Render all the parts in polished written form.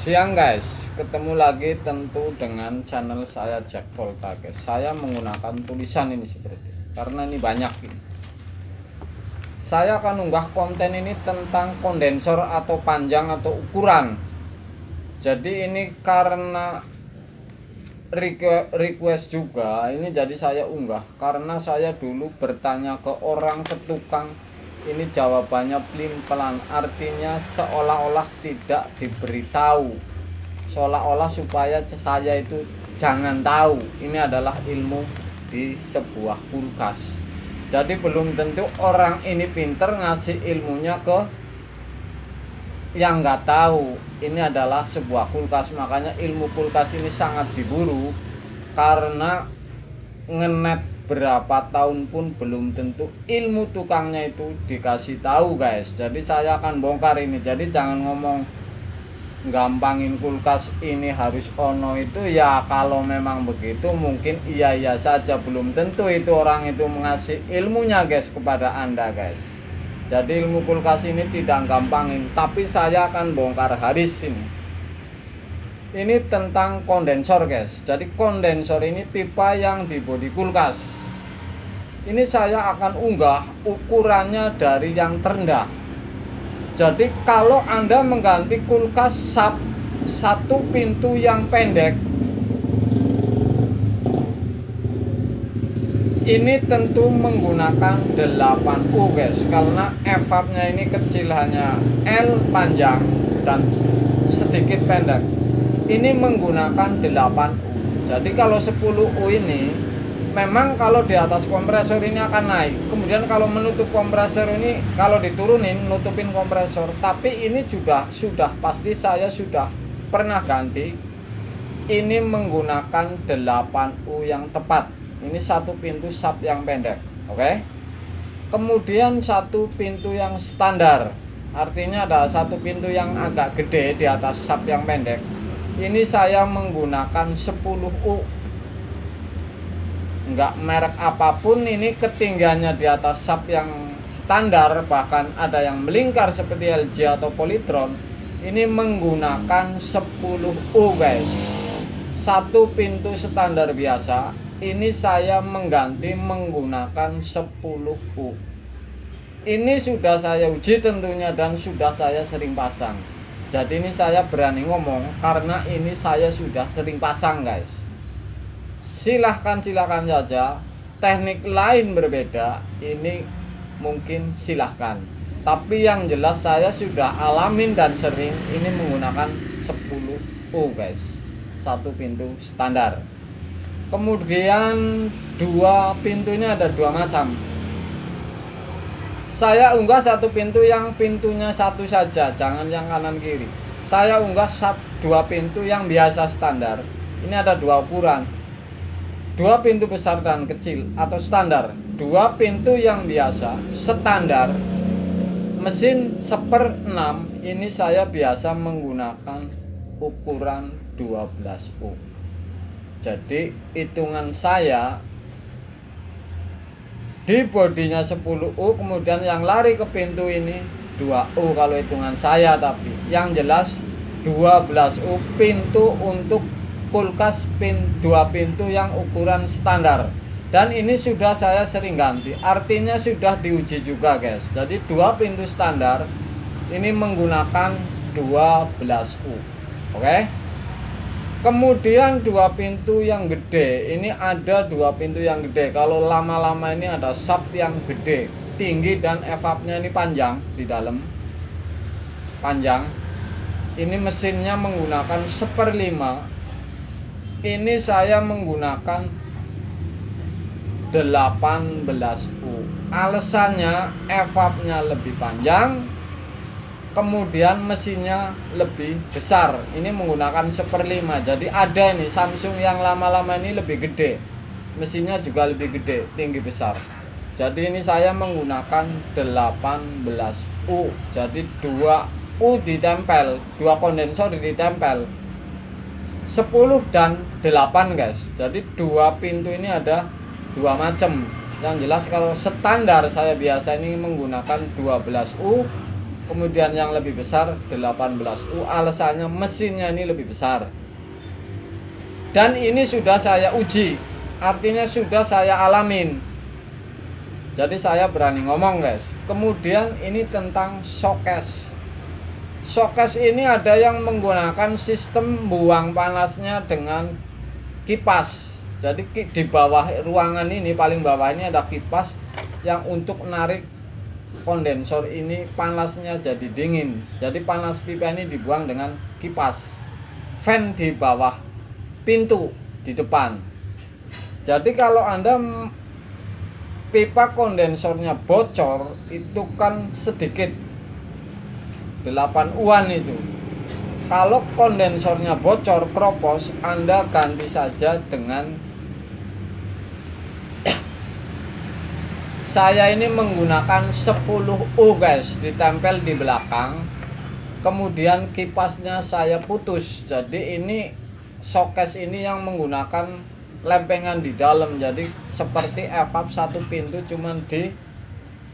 Siang guys, ketemu lagi tentu dengan channel saya Jack Volta guys. Saya menggunakan tulisan ini seperti karena ini banyak ini. Saya akan unggah konten ini tentang kondensor atau panjang atau ukuran. Jadi ini karena request juga ini, jadi saya unggah karena saya dulu bertanya ke orang, ke tukang, ini jawabannya pelin-pelan, artinya seolah-olah tidak diberitahu, seolah-olah supaya saya itu jangan tahu ini adalah ilmu di sebuah kulkas. Jadi belum tentu orang ini pinter ngasih ilmunya ke yang nggak tahu ini adalah sebuah kulkas. Makanya ilmu kulkas ini sangat diburu, karena ngenet berapa tahun pun belum tentu ilmu tukangnya itu dikasih tahu guys. Jadi saya akan bongkar ini. Jadi jangan ngomong gampangin kulkas ini harus ono itu ya. Kalau memang begitu mungkin iya saja, belum tentu itu orang itu mengasih ilmunya guys kepada Anda guys. Jadi ilmu kulkas ini tidak gampangin, tapi saya akan bongkar hadis ini. Ini tentang kondensor guys. Jadi kondensor ini tipe yang di bodi kulkas. Ini saya akan unggah ukurannya dari yang terendah. Jadi kalau Anda mengganti kulkas satu pintu yang pendek, ini tentu menggunakan 8U guys, karena evapnya ini kecil, hanya L panjang dan sedikit pendek. Ini menggunakan 8U. Jadi kalau 10U ini memang kalau di atas kompresor ini akan naik. Kemudian kalau menutup kompresor ini, kalau diturunin nutupin kompresor. Tapi ini sudah pasti saya sudah pernah ganti. Ini menggunakan 8U yang tepat. Ini satu pintu sub yang pendek, oke. Kemudian satu pintu yang standar, artinya ada satu pintu yang agak gede di atas sub yang pendek. Ini saya menggunakan 10U, enggak merek apapun. Ini ketinggiannya di atas sub yang standar, bahkan ada yang melingkar seperti LG atau Polytron. Ini menggunakan 10U guys. Satu pintu standar biasa ini saya mengganti menggunakan 10U. Ini sudah saya uji tentunya dan sudah saya sering pasang. Jadi ini saya berani ngomong karena ini saya sudah sering pasang guys. Silahkan saja. Teknik lain berbeda, ini mungkin silahkan. Tapi yang jelas saya sudah alamin dan sering ini menggunakan 10U guys. Satu pintu standar. Kemudian dua pintu ini ada dua macam. Saya unggah satu pintu yang pintunya satu saja, jangan yang kanan kiri. Saya unggah dua pintu yang biasa standar. Ini ada dua ukuran, dua pintu besar dan kecil atau standar. Dua pintu yang biasa standar mesin 1/6. Ini saya biasa menggunakan ukuran 12U. Jadi hitungan saya di bodinya 10U, kemudian yang lari ke pintu ini 2U kalau hitungan saya. Tapi yang jelas 12U pintu untuk kulkas dua pintu yang ukuran standar. Dan ini sudah saya sering ganti, artinya sudah diuji juga guys. Jadi dua pintu standar ini menggunakan 12U, oke. Kemudian dua pintu yang gede, ini ada dua pintu yang gede. Kalau lama-lama ini ada sub yang gede, tinggi, dan evapnya ini panjang di dalam, panjang. Ini mesinnya menggunakan 1/5. Ini saya menggunakan 18U. Alasannya evapnya lebih panjang, kemudian mesinnya lebih besar. Ini menggunakan 1/5. Jadi ada ini Samsung yang lama-lama ini lebih gede, mesinnya juga lebih gede, tinggi, besar. Jadi ini saya menggunakan 18U. Jadi 2U ditempel, dua kondensor ditempel 10 dan 8 guys. Jadi dua pintu ini ada dua macam. Yang jelas kalau standar saya biasa ini menggunakan 12U. kemudian yang lebih besar 18U. Alasannya mesinnya ini lebih besar. Dan ini sudah saya uji, artinya sudah saya alamin. Jadi saya berani ngomong guys. Kemudian ini tentang showcase. Showcase ini ada yang menggunakan sistem buang panasnya dengan kipas. Jadi di bawah ruangan ini, paling bawah ini ada kipas yang untuk menarik kondensor ini panasnya jadi dingin. Jadi panas pipa ini dibuang dengan kipas. Fan di bawah pintu di depan. Jadi kalau Anda pipa kondensornya bocor, itu kan sedikit 8U-an itu. Kalau kondensornya bocor, kropos, Anda ganti saja dengan saya ini menggunakan 10U guys, ditempel di belakang. Kemudian kipasnya saya putus. Jadi ini showcase ini yang menggunakan lempengan di dalam. Jadi seperti evap satu pintu cuman di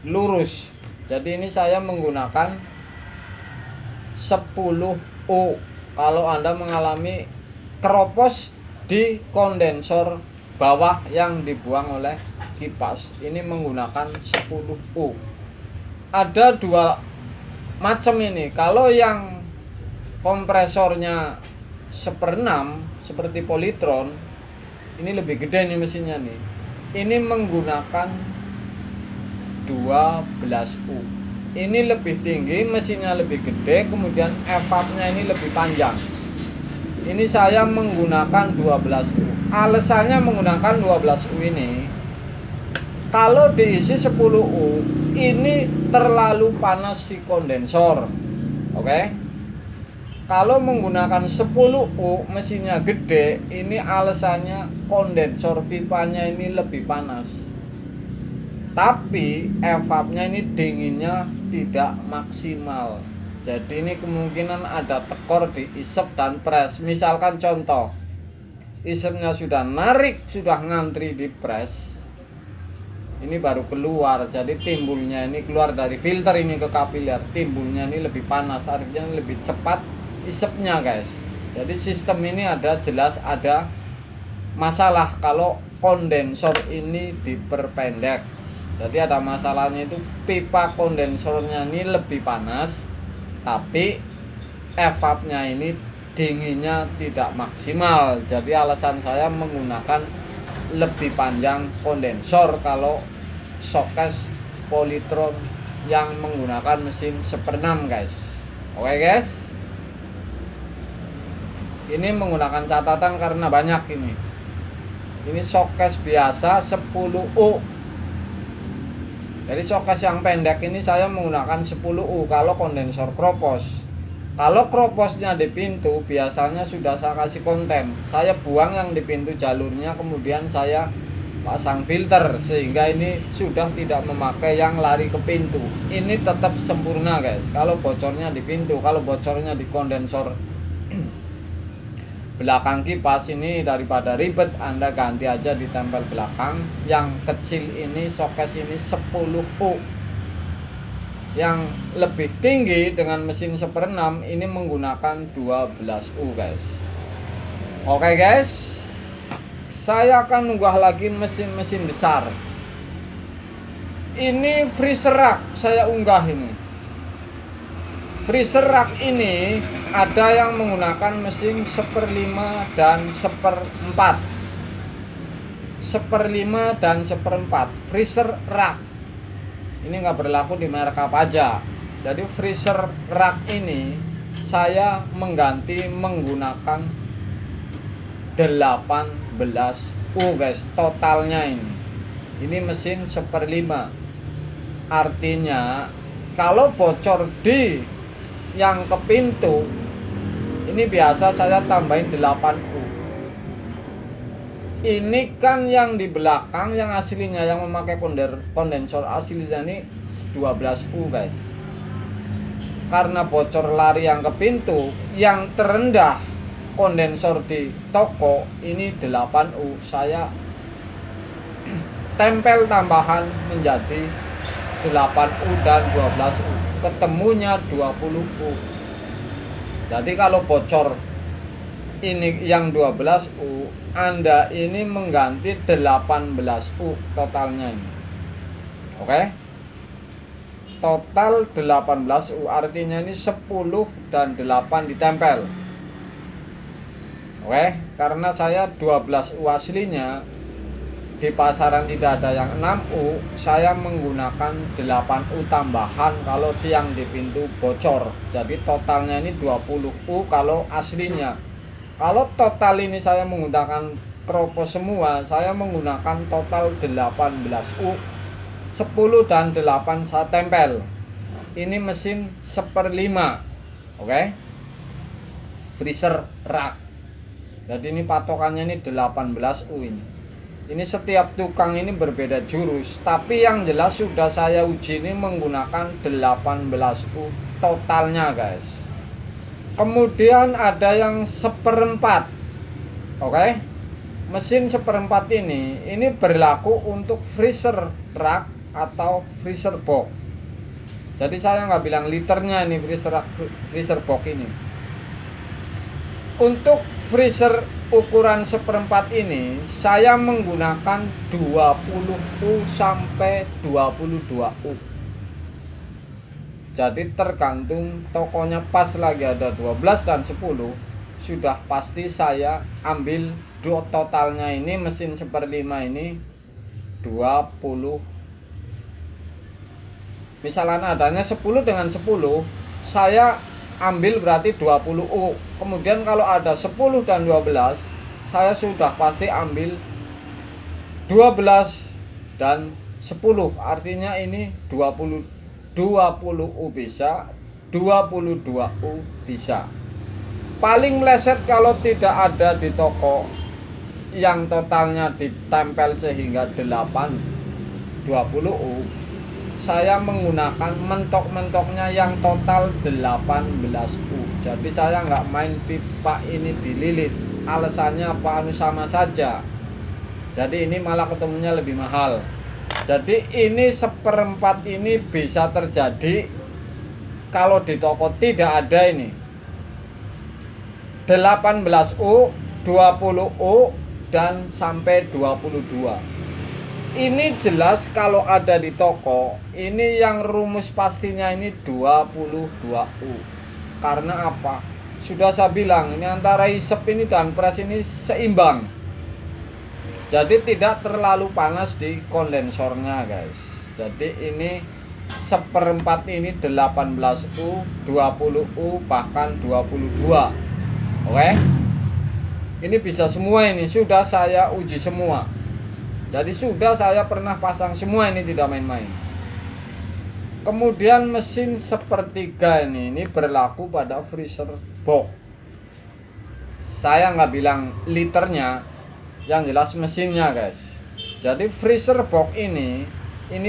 lurus. Jadi ini saya menggunakan 10U. Kalau Anda mengalami keropos di kondensor bawah yang dibuang oleh kipas, ini menggunakan 10U. Ada dua macam ini. Kalau yang kompresornya 1/6 seperti Polytron, ini lebih gede nih mesinnya nih. Ini menggunakan 12U. Ini lebih tinggi, mesinnya lebih gede, kemudian evapnya ini lebih panjang. Ini saya menggunakan 12U. Alasannya menggunakan 12U ini, kalau diisi 10U, ini terlalu panas si kondensor. Oke. Kalau menggunakan 10U, mesinnya gede, ini alasannya kondensor pipanya ini lebih panas. Tapi evapnya ini dinginnya tidak maksimal. Jadi ini kemungkinan ada tekor di isep dan pres. Misalkan contoh, isepnya sudah narik, sudah ngantri di pres, ini baru keluar. Jadi timbulnya ini keluar dari filter ini ke kapiler, timbulnya ini lebih panas, artinya lebih cepat isepnya guys. Jadi sistem ini ada jelas ada masalah kalau kondensor ini diperpendek. Jadi ada masalahnya itu pipa kondensornya ini lebih panas, tapi evapnya ini dinginnya tidak maksimal. Jadi alasan saya menggunakan lebih panjang kondensor kalau showcase Polytron yang menggunakan mesin 1/6 guys. Oke guys, ini menggunakan catatan karena banyak ini. Ini showcase biasa 10U. Jadi showcase yang pendek ini saya menggunakan 10U kalau kondensor kropos. Kalau kroposnya di pintu, biasanya sudah saya kasih konten. Saya buang yang di pintu jalurnya, kemudian saya pasang filter sehingga ini sudah tidak memakai yang lari ke pintu. Ini tetap sempurna guys. Kalau bocornya di pintu, kalau bocornya di kondensor belakang kipas, ini daripada ribet, Anda ganti aja ditempel belakang. Yang kecil ini showcase ini 10U. Yang lebih tinggi dengan mesin 1/6 ini menggunakan 12U guys. Oke guys, saya akan unggah lagi mesin-mesin besar. Ini freezer rack saya unggah ini. Freezer rack ini ada yang menggunakan mesin 1/5 dan 1/4. 1/5 dan 1/4 freezer rack. Ini nggak berlaku di merek apa aja. Jadi freezer rack ini saya mengganti menggunakan 18U guys totalnya ini. Ini mesin 1/5. Artinya kalau bocor di yang ke pintu, ini biasa saya tambahin 8U. Ini kan yang di belakang, yang aslinya yang memakai kondensor aslinya ini 12U guys. Karena bocor lari yang ke pintu, yang terendah kondensor di toko ini 8U, saya tempel tambahan menjadi 8U dan 12U. ketemunya 20U. Jadi kalau bocor ini yang 12U, Anda ini mengganti 18U totalnya ini. Oke? Total 18U, artinya ini 10 dan 8 ditempel. Oke, karena saya 12U aslinya di pasaran tidak ada yang 6U, saya menggunakan 8U tambahan kalau yang di pintu bocor. Jadi totalnya ini 20U kalau aslinya. Kalau total ini saya menggunakan kropos semua, saya menggunakan total 18U, 10 dan 8 saya tempel. Ini mesin 1/5. Oke, freezer rak. Jadi ini patokannya ini 18U ini. Ini setiap tukang ini berbeda jurus, tapi yang jelas sudah saya uji ini menggunakan 18U totalnya guys. Kemudian ada yang 1/4. Oke, mesin 1/4 ini berlaku untuk freezer rak atau freezer box. Jadi saya nggak bilang liternya ini freezer box ini. Untuk freezer ukuran 1/4 ini saya menggunakan 20U sampai 22U. Jadi tergantung tokonya pas lagi ada 12 dan 10, sudah pasti saya ambil totalnya ini mesin 1/5 ini 20. Misalnya adanya 10 dengan 10, saya ambil berarti 20U. Kemudian kalau ada 10 dan 12, saya sudah pasti ambil 12 dan 10. Artinya ini 20U bisa, 22U bisa. Paling meleset kalau tidak ada di toko yang totalnya ditempel sehingga 8 20U, saya menggunakan mentok-mentoknya yang total 18U. Jadi saya nggak main pipa ini dililit. Alasannya apa? Sama saja. Jadi ini malah ketemunya lebih mahal. Jadi ini 1/4 ini bisa terjadi kalau di toko tidak ada ini 18U, 20U dan sampai 22. Ini jelas kalau ada di toko, ini yang rumus pastinya ini 22U. Karena apa? Sudah saya bilang ini antara isep ini dan pres ini seimbang. Jadi tidak terlalu panas di kondensornya guys. Jadi ini 1/4 ini 18U, 20U bahkan 22. Oke. Ini bisa semua, ini sudah saya uji semua. Jadi sudah saya pernah pasang semua, ini tidak main-main. Kemudian mesin 1/3 ini berlaku pada freezer box. Saya nggak bilang liternya, yang jelas mesinnya guys. Jadi freezer box ini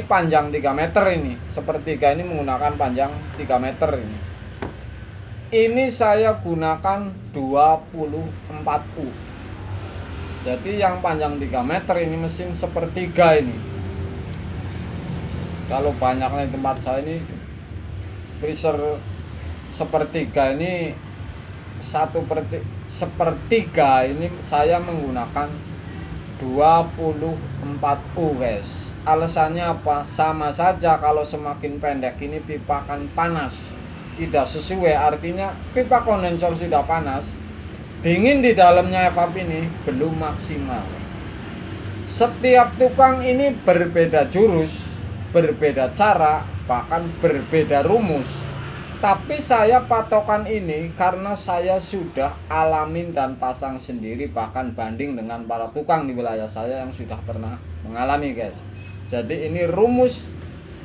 panjang 3 meter ini. 1/3 ini menggunakan panjang 3 meter ini. Ini saya gunakan 24U. Jadi yang panjang 3 meter ini mesin 1/3 ini. Kalau banyaknya di tempat saya ini freezer 1/3 ini 1/3 ini saya menggunakan 24U guys. Alasannya apa? Sama saja, kalau semakin pendek ini pipa akan panas, tidak sesuai. Artinya pipa kondensor sudah panas, dingin di dalamnya evap ini belum maksimal. Setiap tukang ini berbeda jurus, berbeda cara, bahkan berbeda rumus. Tapi saya patokan ini karena saya sudah alamin dan pasang sendiri, bahkan banding dengan para tukang di wilayah saya yang sudah pernah mengalami guys. Jadi ini rumus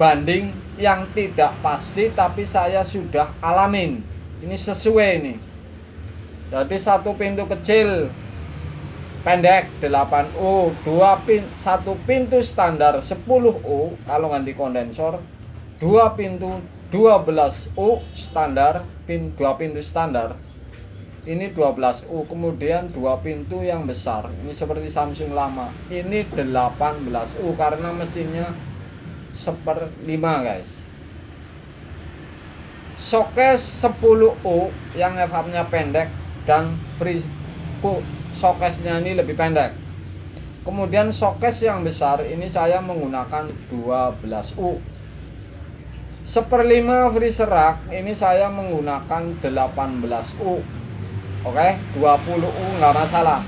banding yang tidak pasti, tapi saya sudah alamin. Ini sesuai ini. Jadi satu pintu kecil pendek 8U, satu pintu standar 10U kalau ganti kondensor, 2 pintu 12U standar, 2 pintu standar ini 12U, kemudian 2 pintu yang besar ini seperti Samsung lama ini 18U karena mesinnya 1/5 guys. showcase 10U yang FH-nya pendek dan free showcase-nya ini lebih pendek. Kemudian showcase yang besar ini saya menggunakan 12U. 1/5 free serak ini saya menggunakan 18U. Oke, 20U nggak masalah.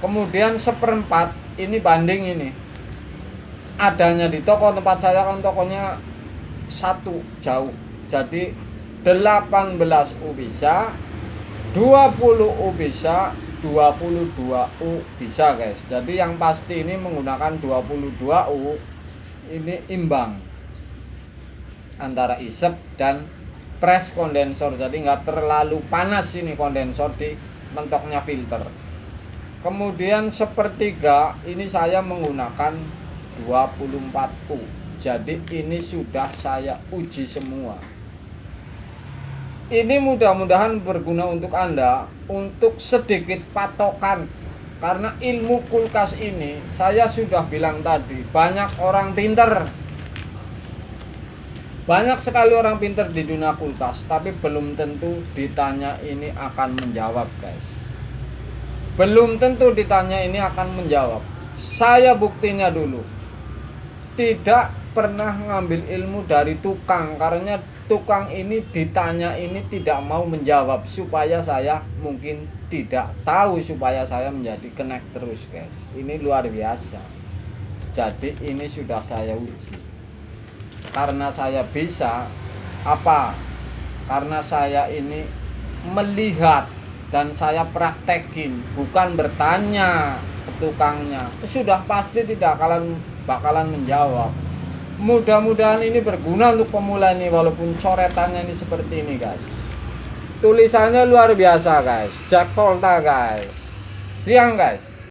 Kemudian 1/4 ini banding ini adanya di toko tempat saya, kan tokonya satu jauh, jadi 18U bisa, 20U bisa, 22U bisa guys. Jadi yang pasti ini menggunakan 22U ini imbang antara isep dan press kondensor, jadi nggak terlalu panas ini kondensor di mentoknya filter. Kemudian 1/3 ini saya menggunakan 24U. Jadi ini sudah saya uji semua. Ini mudah-mudahan berguna untuk Anda untuk sedikit patokan, karena ilmu kulkas ini saya sudah bilang tadi, banyak orang pinter, banyak sekali orang pinter di dunia kulkas, tapi belum tentu ditanya ini akan menjawab guys. Belum tentu ditanya ini akan menjawab. Saya buktinya dulu tidak pernah ngambil ilmu dari tukang, karena tukang ini ditanya ini tidak mau menjawab, supaya saya mungkin tidak tahu, supaya saya menjadi connect terus guys. Ini luar biasa. Jadi ini sudah saya uji. Karena saya bisa apa? Karena saya ini melihat dan saya praktekin, bukan bertanya ke tukangnya. Sudah pasti tidak bakalan menjawab. Mudah-mudahan ini berguna untuk pemula ini, walaupun coretannya ini seperti ini guys. Tulisannya luar biasa guys. Jack Volta guys. Siang guys.